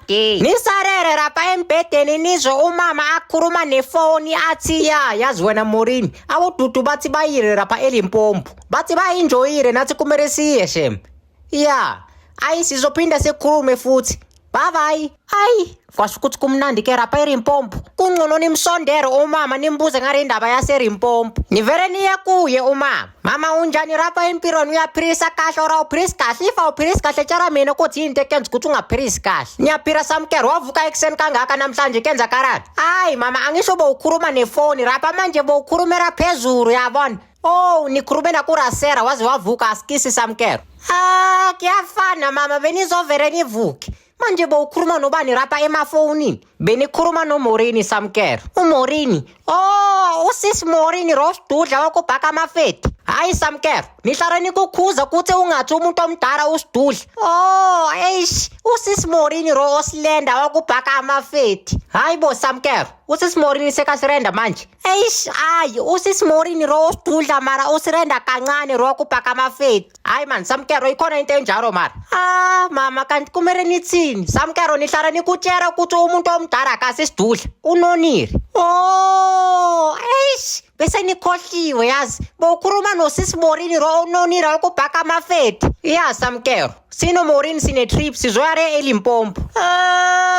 day. Nisarere rapha embhedeni nizwe umama akhuluma nefoni athi yazi wena Morini abodudu bathi bayile rapha eLimpopo bathi bayinjoyile nathi kumele siye shem ayi sizophinda sikhulume futhi bye bye. Ayi kwasho ukuthi kumnandi ke rapha eLimpopo kungcono nimsondere umama nimbuze ngale ndaba yaseLimpopo nivele niye kuye mama unjani rapha empironi uyaphirisa kahle ora uphirisa kahle ifa uphirisa kahle tshara mina ukuthi into ekenza ukuthi ungaphirisi kahle niyaphira samkero wavuka ekseni kangaka namhlanje kenza karani. Ayi mama angisho bowukhuluma nefoni rapha manje bowukhulumela phezulu yabona nikhulumela kuRasera waze wavuka asikisi samkero. Kuyafana mama benizovere nivuke manje bowukhuluma nobani rapha emafonini benikhuluma noMorini samkero. uMorini usisi Morini rosidudla wakubhaka amafeti. Hayi samkero nihlala nikukhuza ukuthi ungathi umuntu omdala usidudla. Usisi Morini osilenda wakubhaka amafeti. Hayi bo samkero usisi Morini sekasirenda manje. Hayi usisi Morini osidudla mara usirenda kancane wakubhaka amafeti. Hayi man samkero ikhona into enjalo mara. Mama kanti kumele nithini samkero nihlala nikutshela ukuthi umuntu omdala akasisidudla unonile. Bese nikhohliwe yazi bowukhuluma nosisi Morini unonile wakubhaka amafeti. Samkero sino Morini sine trip sizoyare eLimpopo.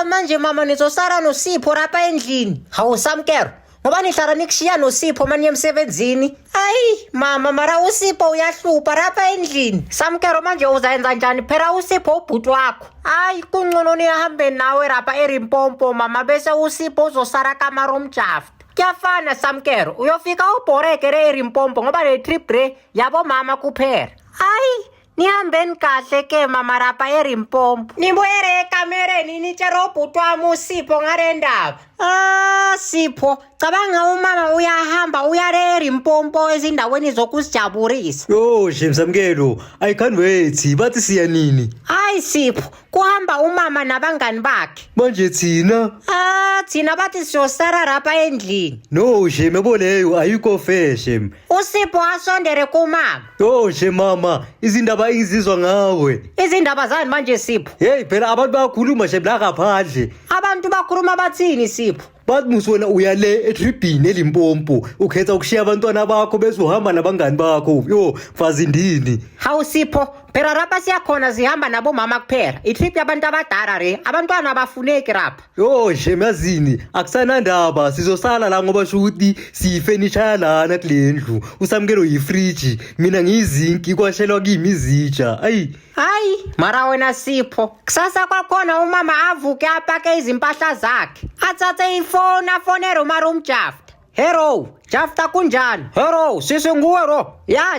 Manje mama nizosara noSipho rapha endlini. Hawu samkero ngoba nihlala nikushiya noSipho manje emsebenzini. Ayi mama mara uSipho uyahlupha rapha endlini. Samkero manje uzayenza njani phela uSipho ubhuti wakho. Hayi kungcono nihambe nawe rapha eLimpopo mama bese uSipho uzosara kamara umjafu. Kuyafana samkero uyofika ubhoreke eLimpopo ngoba le trip yabo mama kuphela. Hayi nihambeni kahle ke mama rapha eLimpopo nibuyele ekamereni nitshela ubhuti wami uSipho ngale ndaba. Sipho cabanga umama uyahamba uyale eLimpopo ezindaweni zokuzijabulisa. Samkelo I can't wait bathi siya nini. Hayi Sipho kuhamba umama nabangani bakhe. Manje thina thina bathi siyosara rapha endlini. No yabo leyo ayikho fair shem. uSipho asondere kumama. Mama izindaba izizwa ngawe. Izindaba zani manje Sipho? Hey phela abantu bayakhuluma shem la ngaphandle. Abantu bakhuluma bathini Sipho? Bathi muswena uyale etripini eLimpopo ukhetha ukushiya abantwana bakho bese uhamba nabangani bakho. Mfazi ndini. Hawu Sipho phela rapha siyakhona zihamba nabo mama kuphela. Itrip yabantu abadala abantwana abafuneki rapha. Yazini akusanandaba sizosala la ngoba shuthi siyifurniture lana kulendlu. uSamkelo yifridge mina ngiyizinki kwashelwa kimi izitsha. Hayi mara wena Sipho kusasa kwakhona umama avuke apake izimpahla zakhe athathe ifoni afonela umara umjafu. Hello Jafta kunjani? Hello sisi nguwe ro.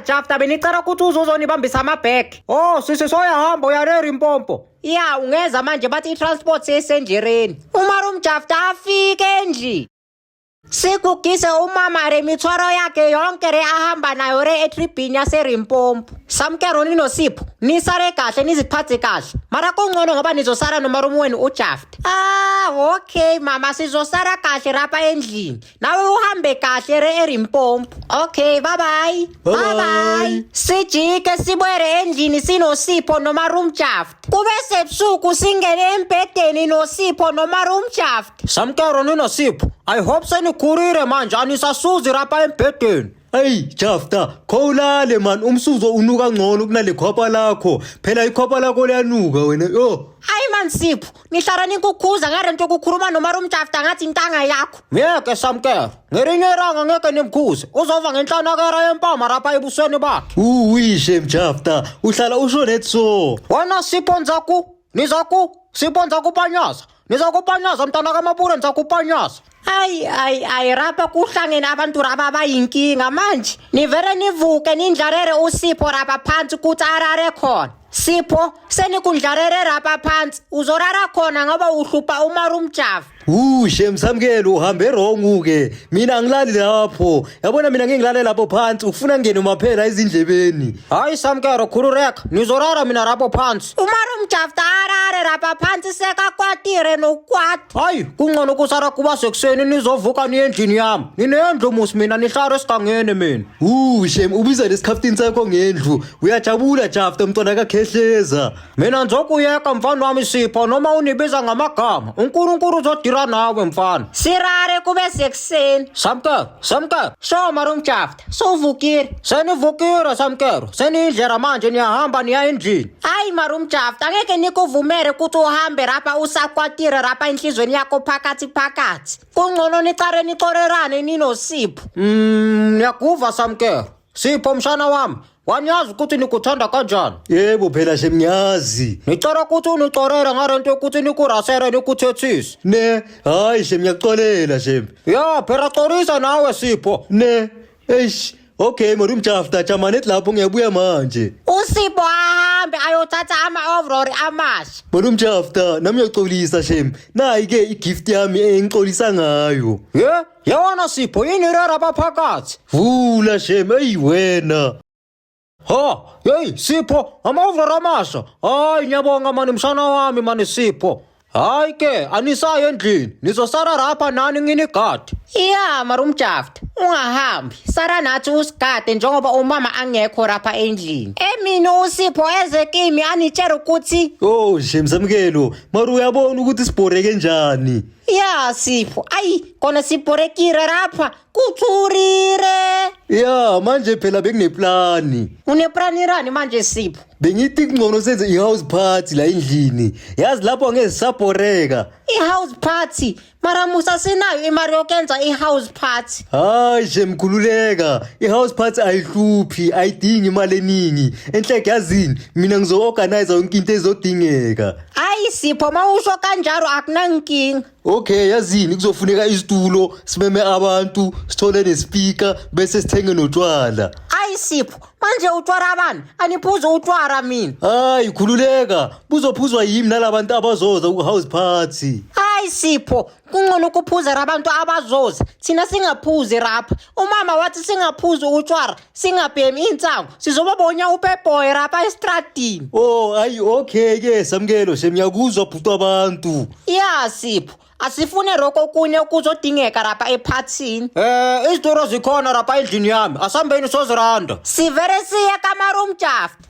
Jafta benicela ukuthi uzozonibambisa amabheki. Sisi soyahamba uyale eLimpopo. Ungeza manje bathi itransport sesenjereni. umara umjafta afike endlini sikugise umama remithwaro yakhe yonke ahamba nayo etripini yaseLimpopo. Samkero noSipho nisare kahle niziphathe kahle mara kungcono ngoba nizosara nomarumu wenu uJafta. Okay mama sizosara kahle rapha endlini nawe uhambe kahle eLimpopo. Okay bye bye. Sijike sibwere endlini sinoSipho nomarumu Jafta kube sebusuku singene embhedeni noSipho nomarumu Jafta. Samkero noSipho I hope senikhulile manje anisasuzi rapha embhedeni. Jafta khawulale man umsuzo unuka ngcono kunale khwapha lakho phela ikhwapha lakho liyanuka wena. Hayi man Sipho nihlala nikukhuza ngarento ukukhuluma nomarumu Jafta ngathi intanga yakho. Ngeke Samkelo ngelinye ilanga ngeke nimkhuze uzova ngenhlanakera yempama rapha ebusweni bakhe. Shem Jafta uhlala usho netso. Wena Sipho Sipho nizakupanyaza mntana kaMapure nizakupanyaza. Hayi rapha kuhlangene abantu raba abayinkinga manje nivele nivuke nindlarere uSipho rapha phansi ukuthi arare khona. Sipho senikundlarere rapha phansi uzorara khona ngoba uhlupha umarumu Jafta. Shem Samkelo uhambe wrong ke. Mina angilali lapho. Yabona mina ngingilale lapho phansi ufuna ngene maphela ezindlebeni. Hayi Samkelo khululeka nizorara mina lapho phansi. Umarumjafta arare rapha phansi sekakwatire nokwati. Hayi kungcono kusara kuba sekuseni nizovuka niye endlini yami. Ninendlu musi mina nihlare esigangeni mina. Shem ubiza lesikhaftini sakho ngendlu. Uyajabula Jafta mntwana kakhehleza. Mina nzokuyeka mfana wami Sipho noma unibiza ngamagama. uNkulunkulu uzodira nawe mfana. Sirare kube sekuseni. Samkelo. Sho Marumjafta. Sovukile. Senivukile Samkelo. Senindlera manje niyahamba niya endlini. Hayi Marumjafta ngeke nikuvumere ukuthi uhambe rapha usakwatire rapha enhlizweni yakho phakathi. Kungcono nicare nicorerane ninoSipho. Niyakuva Samkelo. Sipho mshana wami. Wanyazi ukuthi nikuthanda kanjani? Yebo phela Shem ngiyazi. Ngicela ukuthi unicorere ngarento ukuthi nikurasere nikuthethise. Ne, hayi Shem ngiyakuxolela Shem. Ya phela corisa nawe Sipho. Ne, okay Marumjafta jamani lapho ngiyabuya manje. uSipho ahambe ayothatha ama-overall amasha. Marumjafta nami ngiyaxolisa Shem. Nayi ke igift yami engixolisa ngayo. Yewona Sipho yini rera baphakathi? Vula Shem wena. Sipho ama-over amasha. Hayi ngiyabonga mani mshana wami mani Sipho. Hayi ke anisayo endlini nizosara rapha nani nginigadi. Ya Marumjafta ungahambi sara nathi usigade njengoba umama angekho rapha endlini. Emini uSipho eze kimi anitshela ukuthi Shem Samkelo mara uyabona ukuthi sibhoreke njani. ya Sipho ayi kona sibhorekile rapha kuthurire. Ya manje phela bengineplani. Uneplani rani manje Sipho? Bengithi kungcono senze i-house party la endlini. Yazi lapho angeke sisabhoreka. I-house party mara musa sinayo imali yokwenza i-house party. Hayi Shem khululeka. I-house party ayihluphi, ayidingi imali eningi. Enhleke yazini mina ngizo-organize yonke into ezodingeka. Hayi Sipho mawusho kanjalo akunankinga. Okay yazini kuzofuneka isitulo simeme abantu sithole nespeaker bese sithenge notshwala. Hayi Sipho manje utwara bani aniphuze utwara mina. Hayi khululeka buzophuzwa yimi nalabantu abazoza ku-house party. Hayi Sipho kungcono ukuphuza abantu abazoza thina singaphuzi rapha. Umama wathi singaphuzi utshwara singabhemi insango sizobabonya upeboy rapha estradini. Hayi okay ke Samkelo Shem ngiyakuzwa bhuti abantu. Ya Sipho asifune roko kunye kuzodingeka rapha ephathini. Izitoro zikhona rapha endlini yami asambeni soziranda. Sivere siye kaMarumjafta.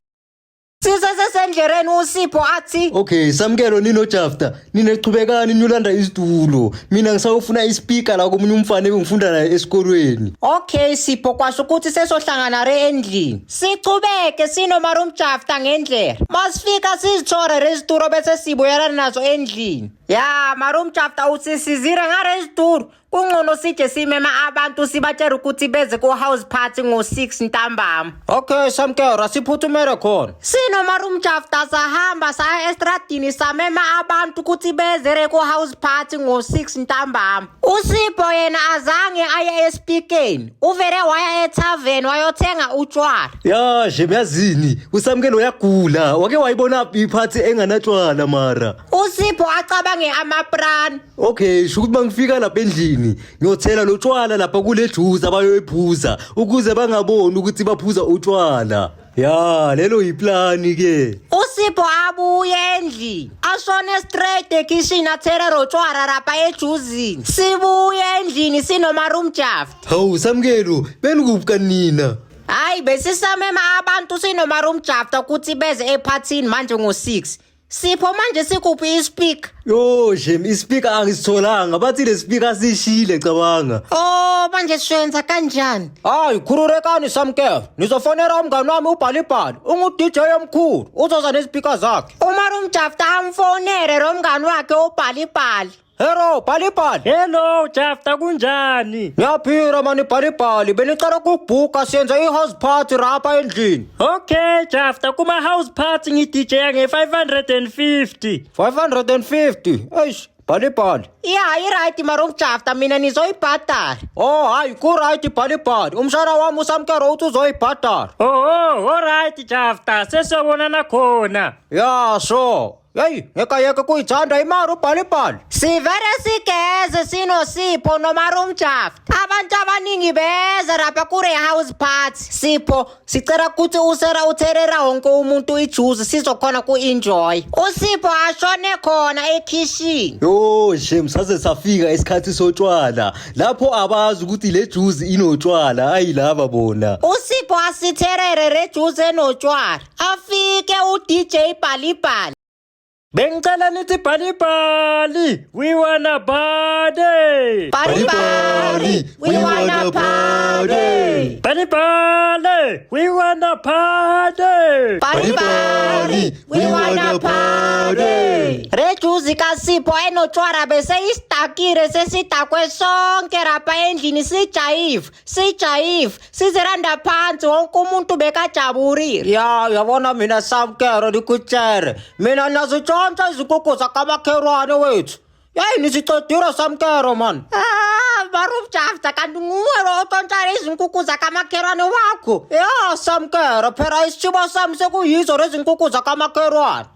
Sisesendlereni uSipho athi Okay Samkelo ninoJafta ninechubekani niyolanda isitulo. Mina ngisawufuna ispeaker la komunye umfana engifunda naye esikolweni. okay Sipho kwasho ukuthi sesohlangana re endlini. Sichubeke sinoMarumjafta ngendlela. Masifika sizithore rezituro bese sibuyela nazo endlini. Ya Marumjafta uthi sizire ngare izituro. Kungcono sije simema abantu sibatshela ukuthi beze ku-house party ngo-6 ntambama. Okay Samkelo siphuthumele khona. SinoMarumjafta sahamba saya estradini samema abantu ukuthi bezere ku-house party ngo-6 ntambama. uSipho yena azange aye espikeni. Uvele waya ethaveni wayothenga utshwala. Ya Shem yazini uSamkelo uyagula. Wake wayibona iphathi enganatshwala mara. uSipho acabange amaprani. Okay shukuthi mangifika lapha endlini ngiyothela lotshwala lapha kule juice abayoyiphuza ukuze bangaboni ukuthi baphuza utshwala. Ya lelo yiplani ke. uSipho abuye endlini ashone straight ekitchen athele rotshwala rapha ejuzini. Sibuye endlini sinoMarumjafta. Hawu Samkelo benikuphi kanina? Hayi besisamema abantu sinoMarumjafta ukuthi beze ephathini manje ngo-6. Sipho manje sikuphi ispeaker? Shem ispeaker angisitholanga bathi le speaker sishile cabanga. Manje siyenza kanjani? Hayi khululekani Samkelo nizofonela umngani wami uBhalibhali ungu-DJ omkhulu uzoza nezipika zakhe. uMarumjafta amfonele lo mngani wakhe uBhalibhali. Hello Bhalibhali. Hello Jafta kunjani? Ngiyaphila mani Bhalibhali benicela ukubhuka siyenze i-house party rapha endlini. Okay Jafta kuma house party ngi-DJ nge-550. 550? Eish Bhalibhali. Ya right Marumjafta mina nizoyibhadala. Hayi ku-right Bhalibhali umshana wami uSamkelo uthi uzoyibhadala. Alright Jafta sesiyobonana khona. Ya sure. yeyi ngekayeke kuyithanda imari ubhalibhali. Sivele sigeze sinosipho nomarumjafta. Abantu abaningi beza rapha kure house party. Sipho sicela ukuthi usera utherera wonke umuntu ijuice sizokhona ku-enjoy. Usipho ashone khona ekitchen. Yo shem saze safika isikhathi sotshwala lapho abazi ukuthi le juice inotshwala ayilava bona. Usipho asitherere re juice enotshwala. Afike u-DJ Bhalibhali. Bengicela nithi bhalibhali, we wanna party. Bhalibhali, we wanna party. Bhalibhali, we wanna party. Bhalibhali, we wanna party. Re juice kaSipho enotshwala bese istakire sesitakwe sonke rapha endlini sijayive siziranda phansi wonke umuntu bekajaburile. Ya yabona mina Samkero nikutshele mina nazitshontsha izinkukhu zakamakhelwane wethu. Yeyi nisicedile Samkero man. Marumjafta kanti nguwe lo otshontsha izinkukhu zakamakhelwane wakho. Ya Samkero phela isitshibo sami sekuyizo lezi nkukhu zakamakhelwane.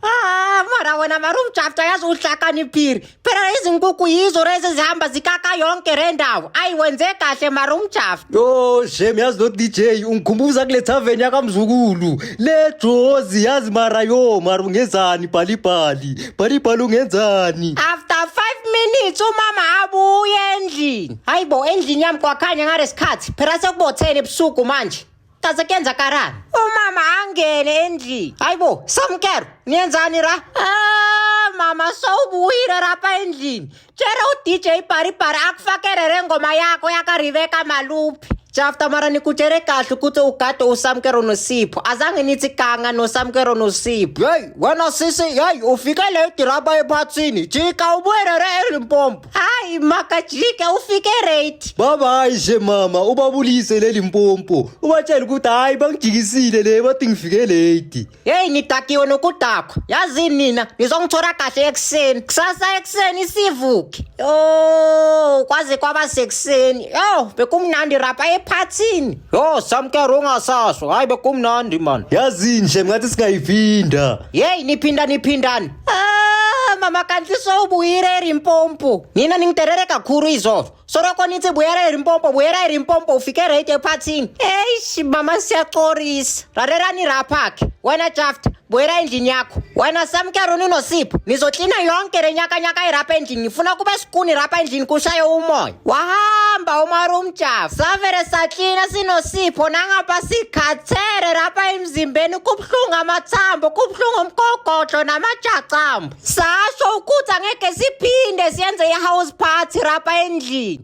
Mara wena Marumjafta yazi uhlakaniphile. Phela izinkukhu yizo lezi zihamba zikaka yonke le ndawo. Ayi wenze kahle Marumjafta. Yo shem yazi lo DJ ungikhumbuza kule tavern yakamzukulu le Jozi yazi mara yo mara ungenzani bhalibhali ungenzani. After 5 minutes umama abuye endlini. Hayibo endlini yami kwakhanya ngalesikhathi phela sekubothene ebusuku manje. Kaze kenza karani? Umama angene endlini. Hayibo Samkero niyenzani ra? Mama sowubuyile rapha endlini. Tshela u-DJ Bhalibhali akufakele le ngoma yakho yakaRebecca Maluphi. Jafta mara nikutshele kahle ukuthi ugade uSamkero noSipho. Azange nithi kanga noSamkero noSipho. Yeyi wena sisi yeyi ufike late rapha ephathini. Jika ubuyele re eLimpopo. Hayi makajike ufike late. Bye shem mama ubabulise le Limpopo ubatshela ukuthi hayi bangijikisile le bathi ngifike late. Yeyi nidakiwe nokudakwa. Yazini nina nizongithola kahle ekuseni. Kusasa ekuseni sivuke. Yo kwaze kwaba sekuseni. Yo bekumnandi rapha ephathini. Yo Samkero ungasasho. Hayi bekumnandi man. Yazini shem ngathi singayiphinda. Yeyi niphindani. Mama kanti sowubuyile eLimpopo. Nina ningiterere kakhulu izolo. Soroko nithi buyela eLimpopo ufike late ephathini. Eish mama siyaxolisa. Rarerani rapha-ke. Wena Jafta buyela endlini yakho. Wena Samkero noSipho nizoklina yonke le nyakanyaka irapha endlini. Ngifuna kube sikuni rapha endlini kushaye umoya. Wahamba umarumjafta. Savele saklina sinosipho nangapha sikhathele rapha emzimbeni kubuhlungu amathambo kubuhlungu umgogodlo namajacambo. Sasho ukuthi angeke siphinde siyenze i-house party rapha endlini.